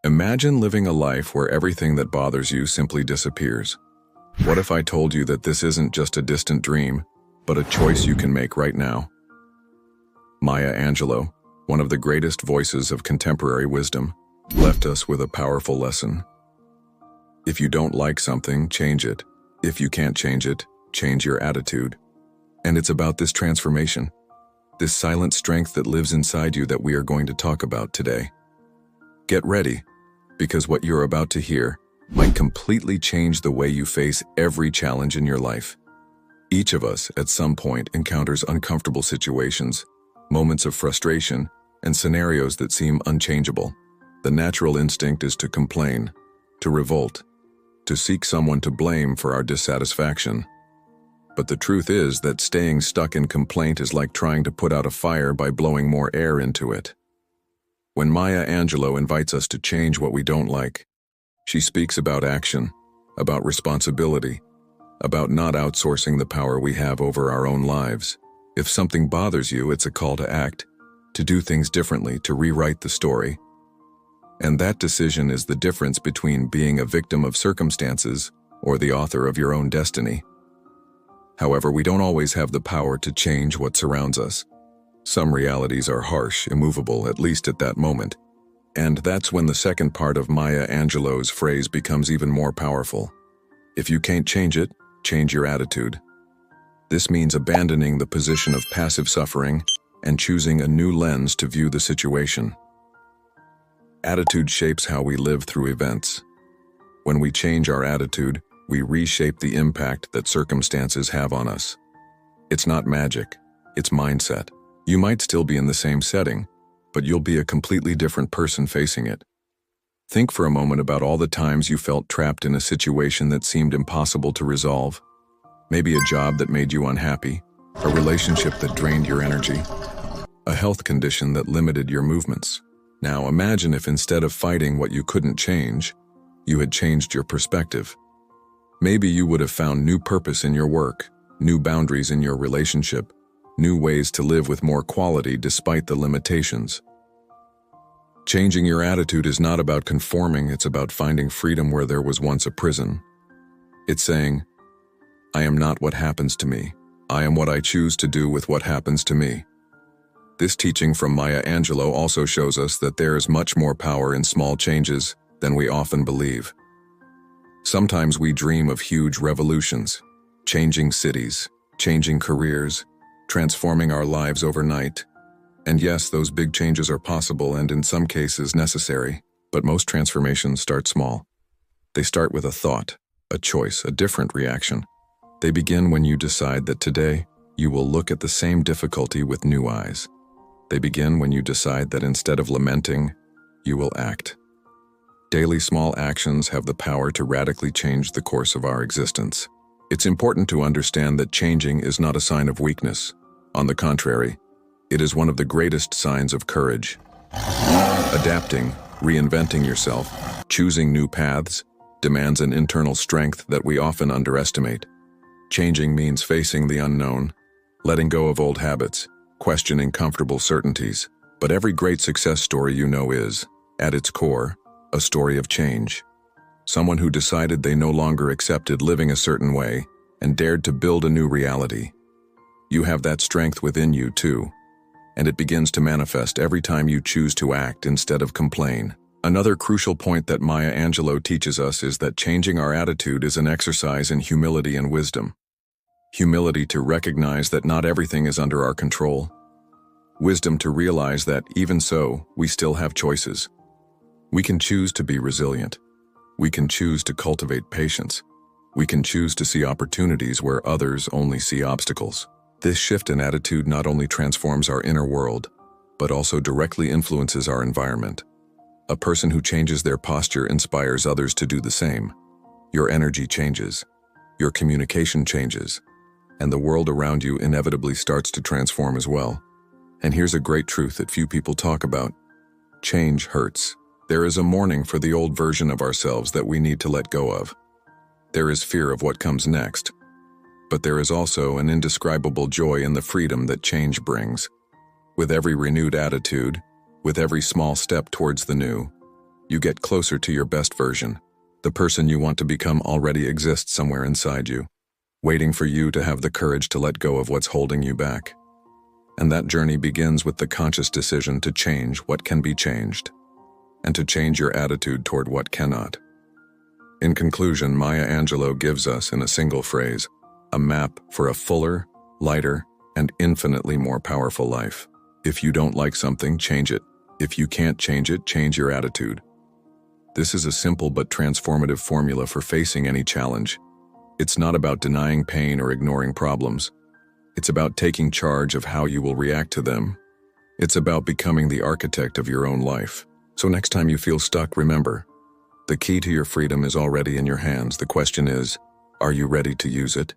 Imagine living a life where everything that bothers you simply disappears. What if I told you that this isn't just a distant dream, but a choice you can make right now? Maya Angelou, one of the greatest voices of contemporary wisdom, left us with a powerful lesson. If you don't like something, change it. If you can't change it, change your attitude. And it's about this transformation, this silent strength that lives inside you that we are going to talk about today. Get ready, because what you're about to hear might completely change the way you face every challenge in your life. Each of us, at some point, encounters uncomfortable situations, moments of frustration, and scenarios that seem unchangeable. The natural instinct is to complain, to revolt, to seek someone to blame for our dissatisfaction. But the truth is that staying stuck in complaint is like trying to put out a fire by blowing more air into it. When Maya Angelou invites us to change what we don't like, she speaks about action, about responsibility, about not outsourcing the power we have over our own lives. If something bothers you, it's a call to act, to do things differently, to rewrite the story. And that decision is the difference between being a victim of circumstances or the author of your own destiny. However, we don't always have the power to change what surrounds us. Some realities are harsh, immovable, at least at that moment. And that's when the second part of Maya Angelou's phrase becomes even more powerful. If you can't change it, change your attitude. This means abandoning the position of passive suffering and choosing a new lens to view the situation. Attitude shapes how we live through events. When we change our attitude, we reshape the impact that circumstances have on us. It's not magic, it's mindset. You might still be in the same setting, but you'll be a completely different person facing it. Think for a moment about all the times you felt trapped in a situation that seemed impossible to resolve. Maybe a job that made you unhappy, a relationship that drained your energy, a health condition that limited your movements. Now imagine if instead of fighting what you couldn't change, you had changed your perspective. Maybe you would have found new purpose in your work, new boundaries in your relationship, new ways to live with more quality despite the limitations. Changing your attitude is not about conforming, it's about finding freedom where there was once a prison. It's saying, I am not what happens to me. I am what I choose to do with what happens to me. This teaching from Maya Angelou also shows us that there is much more power in small changes than we often believe. Sometimes we dream of huge revolutions, changing cities, changing careers, transforming our lives overnight. And yes, those big changes are possible and in some cases necessary, but most transformations start small. They start with a thought, a choice, a different reaction. They begin when you decide that today you will look at the same difficulty with new eyes. They begin when you decide that instead of lamenting, you will act. Daily small actions have the power to radically change the course of our existence. It's important to understand that changing is not a sign of weakness. On the contrary, it is one of the greatest signs of courage. Adapting, reinventing yourself, choosing new paths, demands an internal strength that we often underestimate. Changing means facing the unknown, letting go of old habits, questioning comfortable certainties. But every great success story you know is, at its core, a story of change. Someone who decided they no longer accepted living a certain way and dared to build a new reality. You have that strength within you too, and it begins to manifest every time you choose to act instead of complain. Another crucial point that Maya Angelou teaches us is that changing our attitude is an exercise in humility and wisdom. Humility to recognize that not everything is under our control. Wisdom to realize that, even so, we still have choices. We can choose to be resilient. We can choose to cultivate patience. We can choose to see opportunities where others only see obstacles. This shift in attitude not only transforms our inner world, but also directly influences our environment. A person who changes their posture inspires others to do the same. Your energy changes, your communication changes, and the world around you inevitably starts to transform as well. And here's a great truth that few people talk about. Change hurts. There is a mourning for the old version of ourselves that we need to let go of. There is fear of what comes next. But there is also an indescribable joy in the freedom that change brings. With every renewed attitude, with every small step towards the new, You get closer to your best version. The person you want to become already exists somewhere inside you, waiting for you to have the courage to let go of what's holding you back. And that journey begins with the conscious decision to change what can be changed, and to change your attitude toward what cannot. In conclusion, Maya Angelou gives us, in a single phrase, a map for a fuller, lighter, and infinitely more powerful life. If you don't like something, change it. If you can't change it, change your attitude. This is a simple but transformative formula for facing any challenge. It's not about denying pain or ignoring problems. It's about taking charge of how you will react to them. It's about becoming the architect of your own life. So next time you feel stuck, remember, the key to your freedom is already in your hands. The question is, are you ready to use it?